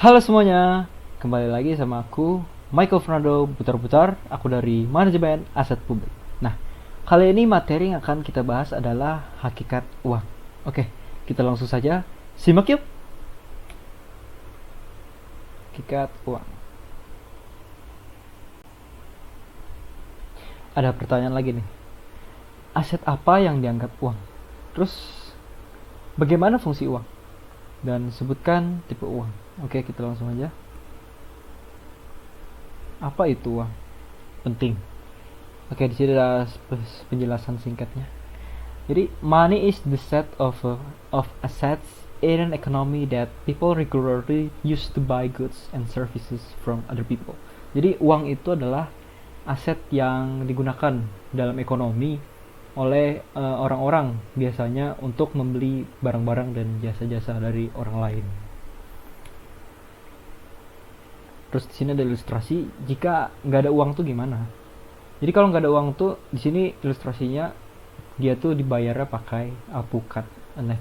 Halo semuanya, kembali lagi sama aku, Michael Fernando Putar-Putar, aku dari Manajemen Aset Publik. Nah, kali ini materi yang akan kita bahas adalah hakikat uang. Oke, kita langsung saja simak yuk. Hakikat uang. Ada pertanyaan lagi nih, aset apa yang dianggap uang? Terus, bagaimana fungsi uang? Dan sebutkan tipe uang. Oke, kita langsung aja. Apa itu uang? Penting. Oke, di sini ada penjelasan singkatnya. Jadi, money is the set of assets in an economy that people regularly use to buy goods and services from other people. Jadi, uang itu adalah aset yang digunakan dalam ekonomi oleh orang-orang biasanya untuk membeli barang-barang dan jasa-jasa dari orang lain. Terus di sini ada ilustrasi jika nggak ada uang tuh gimana. Jadi kalau nggak ada uang tuh di sini ilustrasinya dia tuh dibayarnya pakai alpukat, an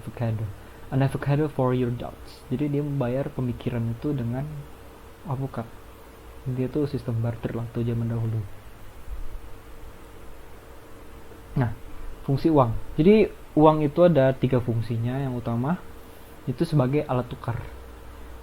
avocado for your doubts. Jadi dia membayar pemikiran itu dengan alpukat. Dia tuh sistem barter lah tuh zaman dahulu. Nah, fungsi uang. Jadi uang itu ada 3 fungsinya. Yang utama itu sebagai alat tukar.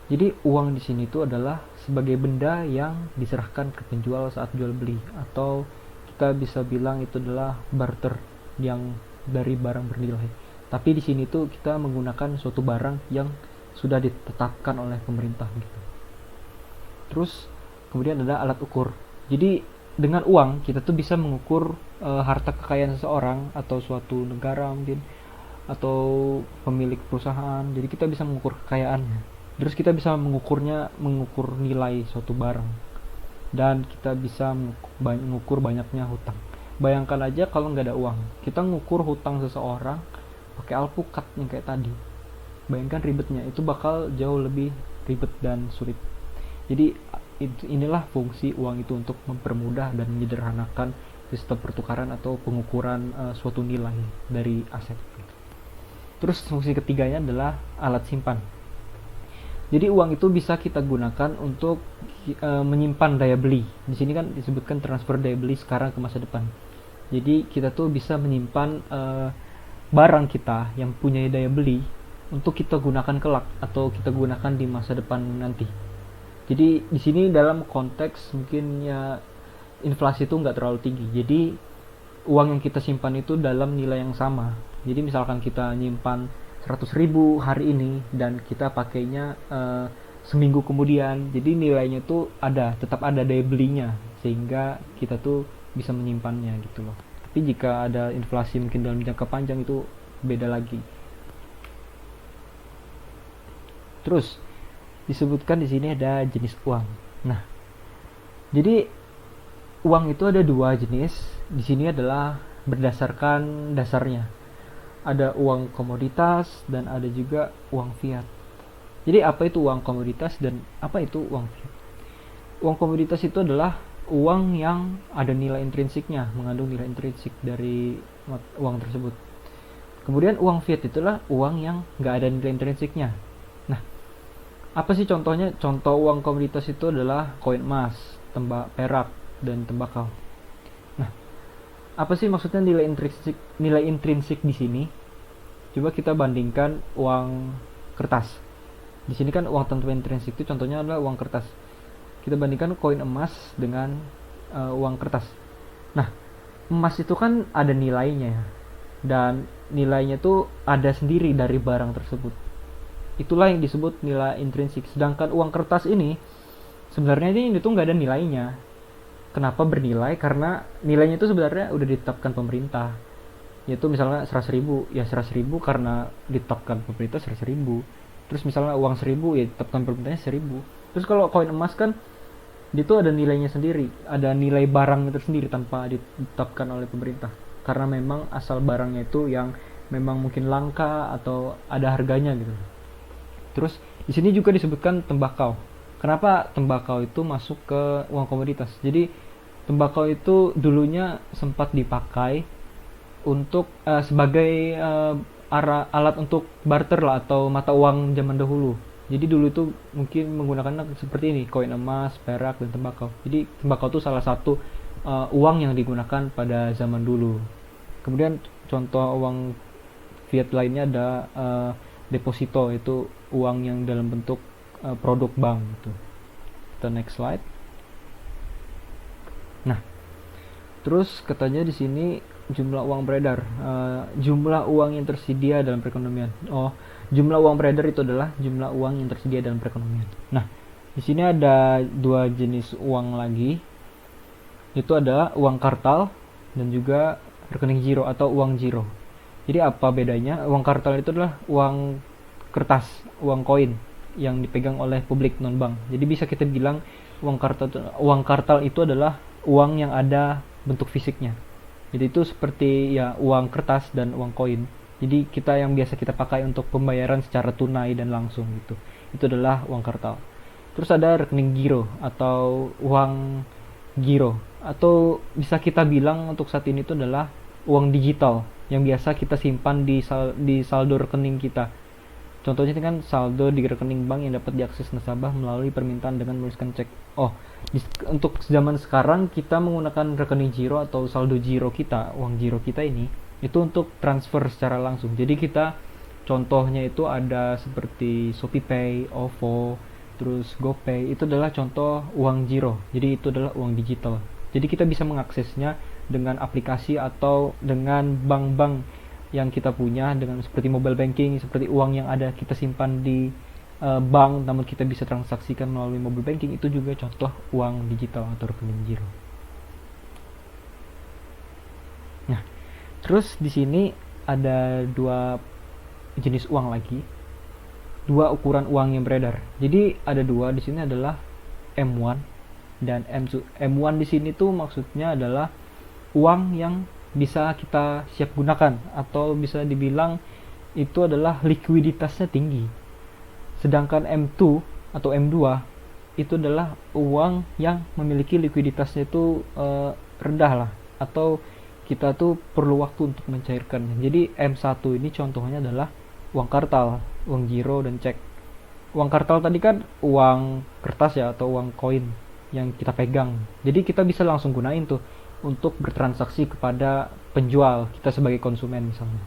Jadi uang di sini itu adalah sebagai benda yang diserahkan ke penjual saat jual beli, atau kita bisa bilang itu adalah barter yang dari barang bernilai. Tapi di sini tuh kita menggunakan suatu barang yang sudah ditetapkan oleh pemerintah gitu. Terus kemudian ada alat ukur. Jadi dengan uang kita tuh bisa mengukur harta kekayaan seseorang atau suatu negara mungkin, atau pemilik perusahaan. Jadi kita bisa mengukur kekayaannya. Terus kita bisa mengukur nilai suatu barang, dan kita bisa mengukur banyaknya hutang. Bayangkan aja kalau nggak ada uang, kita ngukur hutang seseorang pakai alpukat yang kayak tadi. Bayangkan ribetnya, itu bakal jauh lebih ribet dan sulit. Jadi inilah fungsi uang itu, untuk mempermudah dan menyederhanakan sistem pertukaran atau pengukuran suatu nilai dari aset. Terus fungsi ketiganya adalah alat simpan. Jadi uang itu bisa kita gunakan untuk menyimpan daya beli. Di sini kan disebutkan transfer daya beli sekarang ke masa depan. Jadi kita tuh bisa menyimpan barang kita yang punya daya beli untuk kita gunakan kelak atau kita gunakan di masa depan nanti. Jadi di sini dalam konteks mungkin ya inflasi itu nggak terlalu tinggi. Jadi uang yang kita simpan itu dalam nilai yang sama. Jadi misalkan kita nyimpan 100.000 hari ini dan kita pakainya seminggu kemudian, jadi nilainya tuh tetap ada daya belinya, sehingga kita tuh bisa menyimpannya gitu loh. Tapi jika ada inflasi mungkin dalam jangka panjang itu beda lagi. Terus disebutkan di sini ada jenis uang. Nah, jadi uang itu ada 2 jenis. Di sini adalah berdasarkan dasarnya. Ada uang komoditas dan ada juga uang fiat. Jadi apa itu uang komoditas dan apa itu uang fiat? Uang komoditas itu adalah uang yang ada nilai intrinsiknya, mengandung nilai intrinsik dari uang tersebut. Kemudian uang fiat itulah uang yang nggak ada nilai intrinsiknya. Nah, apa sih contohnya? Contoh uang komoditas itu adalah koin emas, perak, dan tembakau. Nah, apa sih maksudnya nilai intrinsik di sini? Coba kita bandingkan uang kertas. Di sini kan uang tanpa intrinsik itu contohnya adalah uang kertas. Kita bandingkan koin emas dengan uang kertas. Nah, emas itu kan ada nilainya ya, dan nilainya tuh ada sendiri dari barang tersebut. Itulah yang disebut nilai intrinsik. Sedangkan uang kertas ini sebenarnya ini tuh nggak ada nilainya. Kenapa bernilai? Karena nilainya itu sebenarnya udah ditetapkan pemerintah. Yaitu misalnya 100.000, ya 100.000 karena ditetapkan pemerintah 100.000. Terus misalnya uang 1.000 ya ditetapkan pemerintahnya 1.000. Terus kalau koin emas kan itu ada nilainya sendiri, ada nilai barang itu sendiri tanpa ditetapkan oleh pemerintah. Karena memang asal barangnya itu yang memang mungkin langka atau ada harganya gitu. Terus di sini juga disebutkan tembakau. Kenapa tembakau itu masuk ke uang komoditas? Jadi tembakau itu dulunya sempat dipakai untuk sebagai alat untuk barter lah atau mata uang zaman dahulu. Jadi dulu itu mungkin menggunakan seperti ini, koin emas, perak, dan tembakau. Jadi tembakau itu salah satu uang yang digunakan pada zaman dulu. Kemudian contoh uang fiat lainnya ada deposito, itu uang yang dalam bentuk produk bank gitu. Kita next slide. Nah, terus katanya di sini jumlah uang beredar, jumlah uang yang tersedia dalam perekonomian. Jumlah uang beredar itu adalah jumlah uang yang tersedia dalam perekonomian. Nah, di sini ada dua jenis uang lagi, itu ada uang kartal dan juga rekening giro atau uang giro. Jadi apa bedanya? Uang kartal itu adalah uang kertas, uang koin yang dipegang oleh publik non bank. Jadi bisa kita bilang uang kartal itu adalah uang yang ada bentuk fisiknya. Jadi itu seperti ya uang kertas dan uang koin. Jadi kita yang biasa kita pakai untuk pembayaran secara tunai dan langsung gitu. Itu adalah uang kartal. Terus ada rekening giro atau uang giro, atau bisa kita bilang untuk saat ini itu adalah uang digital yang biasa kita simpan di saldo rekening kita. Contohnya ini kan saldo di rekening bank yang dapat diakses nasabah melalui permintaan dengan menuliskan cek. Untuk zaman sekarang kita menggunakan rekening giro atau saldo giro kita, uang giro kita ini, itu untuk transfer secara langsung. Jadi kita contohnya itu ada seperti ShopeePay, OVO, terus GoPay, itu adalah contoh uang giro. Jadi itu adalah uang digital. Jadi kita bisa mengaksesnya dengan aplikasi atau dengan bank-bank yang kita punya, dengan seperti mobile banking, seperti uang yang ada kita simpan di bank namun kita bisa transaksikan melalui mobile banking, itu juga contoh uang digital atau rekening giro. Nah, terus di sini ada dua jenis uang lagi, dua ukuran uang yang beredar. Jadi ada dua di sini adalah M1 dan M2. M1 di sini tuh maksudnya adalah uang yang bisa kita siap gunakan atau bisa dibilang itu adalah likuiditasnya tinggi. Sedangkan M2 atau M2 itu adalah uang yang memiliki likuiditasnya itu rendah lah, atau kita tuh perlu waktu untuk mencairkannya. Jadi M1 ini contohnya adalah uang kartal, uang giro dan cek. Uang kartal tadi kan uang kertas ya atau uang koin yang kita pegang. Jadi kita bisa langsung gunain tuh untuk bertransaksi kepada penjual kita sebagai konsumen misalnya.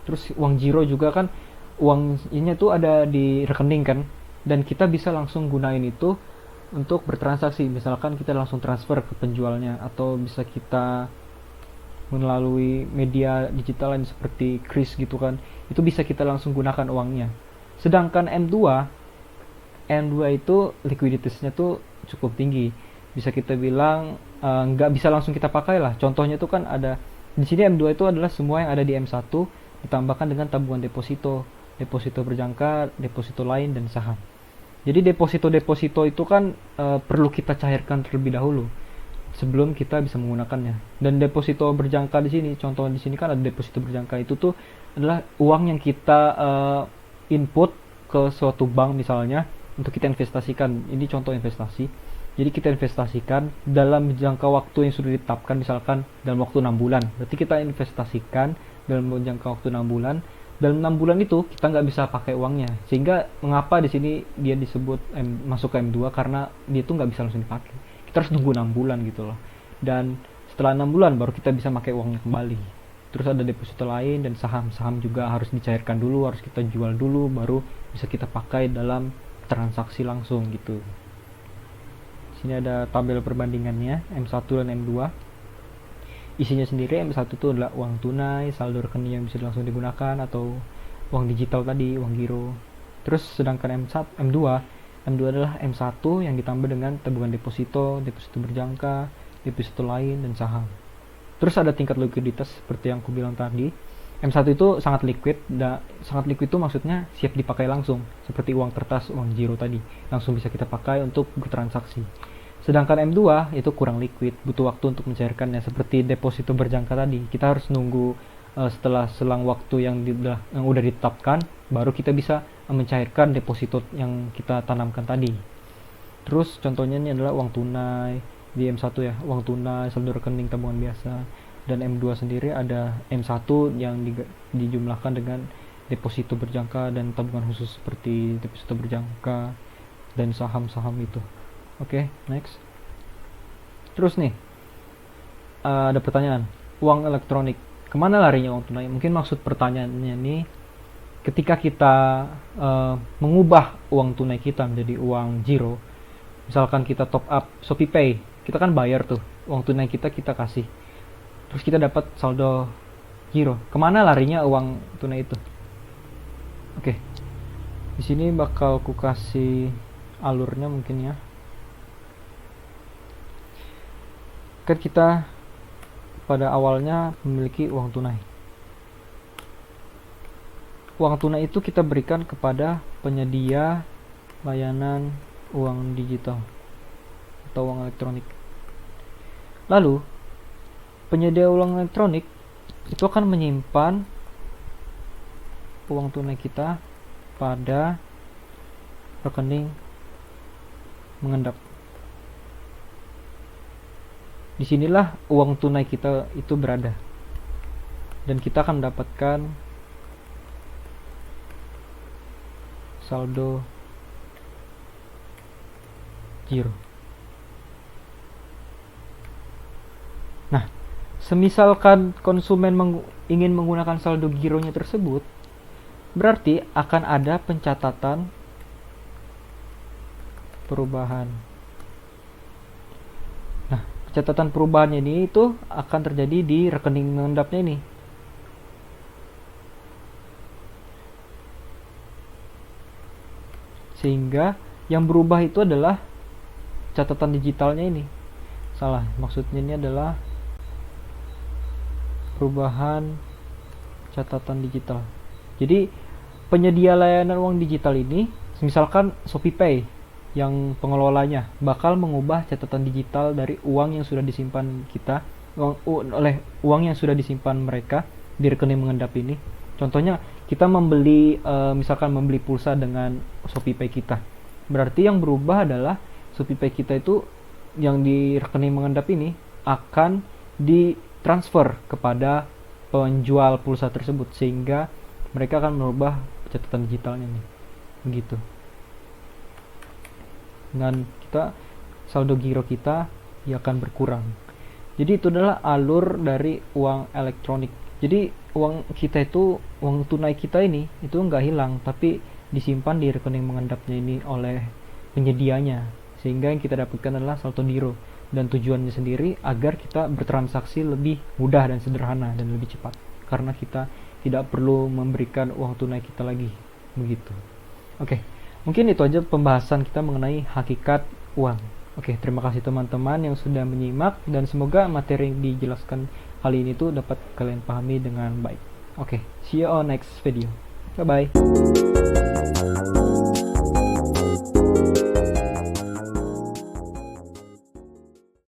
Terus uang giro juga kan uang ini tuh ada di rekening kan, dan kita bisa langsung gunain itu untuk bertransaksi. Misalkan kita langsung transfer ke penjualnya, atau bisa kita melalui media digital lain seperti Kris gitu kan, itu bisa kita langsung gunakan uangnya. Sedangkan M2 itu likuiditasnya tuh cukup tinggi, bisa kita bilang nggak bisa langsung kita pakai lah. Contohnya tuh kan ada di sini M2 itu adalah semua yang ada di M1 ditambahkan dengan tabungan deposito berjangka, deposito lain, dan saham. Jadi deposito itu kan perlu kita cairkan terlebih dahulu sebelum kita bisa menggunakannya. Dan deposito berjangka di sini, contoh di sini kan ada deposito berjangka, itu tuh adalah uang yang kita input ke suatu bank misalnya untuk kita investasikan. Ini contoh investasi. Jadi kita investasikan dalam jangka waktu yang sudah ditetapkan, misalkan dalam waktu 6 bulan. Berarti kita investasikan dalam jangka waktu 6 bulan. Dalam 6 bulan itu kita nggak bisa pakai uangnya. Sehingga mengapa di sini dia disebut masuk ke M2, karena dia itu nggak bisa langsung dipakai. Kita harus tunggu 6 bulan gitu loh. Dan setelah 6 bulan baru kita bisa pakai uangnya kembali. Terus ada deposito lain dan saham juga harus dicairkan dulu, harus kita jual dulu, baru bisa kita pakai dalam transaksi langsung gitu. Sini ada tabel perbandingannya M1 dan M2. Isinya sendiri, M1 itu adalah uang tunai, saldo rekening yang bisa langsung digunakan, atau uang digital tadi, uang giro. Terus sedangkan M2 adalah M1 yang ditambah dengan tabungan deposito berjangka, deposito lain, dan saham. Terus ada tingkat likuiditas seperti yang aku bilang tadi. M1 itu sangat liquid. Sangat liquid itu maksudnya siap dipakai langsung, seperti uang kertas, uang giro tadi, langsung bisa kita pakai untuk bertransaksi. Sedangkan M2 itu kurang liquid, butuh waktu untuk mencairkannya, seperti deposito berjangka tadi. Kita harus nunggu setelah selang waktu yang udah ditetapkan, baru kita bisa mencairkan deposito yang kita tanamkan tadi. Terus contohnya ini adalah uang tunai di M1 ya, uang tunai, saldo rekening, tabungan biasa. Dan M2 sendiri ada M1 yang dijumlahkan dengan deposito berjangka dan tabungan khusus seperti deposito berjangka dan saham-saham itu. Oke, next. Terus nih, ada pertanyaan, uang elektronik, kemana larinya uang tunai? Mungkin maksud pertanyaannya nih, ketika kita mengubah uang tunai kita menjadi uang giro, misalkan kita top up Shopee Pay, kita kan bayar tuh, uang tunai kita kasih, terus kita dapat saldo giro, kemana larinya uang tunai itu? Oke, di sini bakal ku kasih alurnya mungkin ya. Kan kita pada awalnya memiliki uang tunai. Uang tunai itu kita berikan kepada penyedia layanan uang digital atau uang elektronik. Lalu, penyedia uang elektronik itu akan menyimpan uang tunai kita pada rekening mengendap. Disinilah uang tunai kita itu berada, dan kita akan mendapatkan saldo giro. Nah, semisalkan konsumen ingin menggunakan saldo gironya tersebut, berarti akan ada pencatatan perubahan. Nah, pencatatan perubahannya ini itu akan terjadi di rekening mengendapnya ini. Sehingga yang berubah itu adalah catatan digitalnya ini. Salah, maksudnya ini adalah perubahan catatan digital. Jadi penyedia layanan uang digital ini, misalkan Shopee Pay yang pengelolanya bakal mengubah catatan digital dari uang yang sudah disimpan kita, uang yang sudah disimpan mereka di rekening mengendap ini. Contohnya kita misalkan membeli pulsa dengan Shopee Pay kita. Berarti yang berubah adalah Shopee Pay kita itu yang di rekening mengendap ini akan ditransfer kepada penjual pulsa tersebut, sehingga mereka akan merubah catatan digitalnya nih, begitu. Dan kita saldo giro kita akan berkurang. Jadi itu adalah alur dari uang elektronik. Jadi uang kita itu, uang tunai kita ini itu nggak hilang, tapi disimpan di rekening mengendapnya ini oleh penyedianya, sehingga yang kita dapatkan adalah saldo giro, dan tujuannya sendiri agar kita bertransaksi lebih mudah dan sederhana dan lebih cepat, karena kita tidak perlu memberikan uang tunai kita lagi, begitu. Oke, mungkin itu aja pembahasan kita mengenai hakikat uang. Oke, terima kasih teman-teman yang sudah menyimak, dan semoga materi yang dijelaskan kali ini tuh dapat kalian pahami dengan baik. Oke, see you on next video. Bye bye.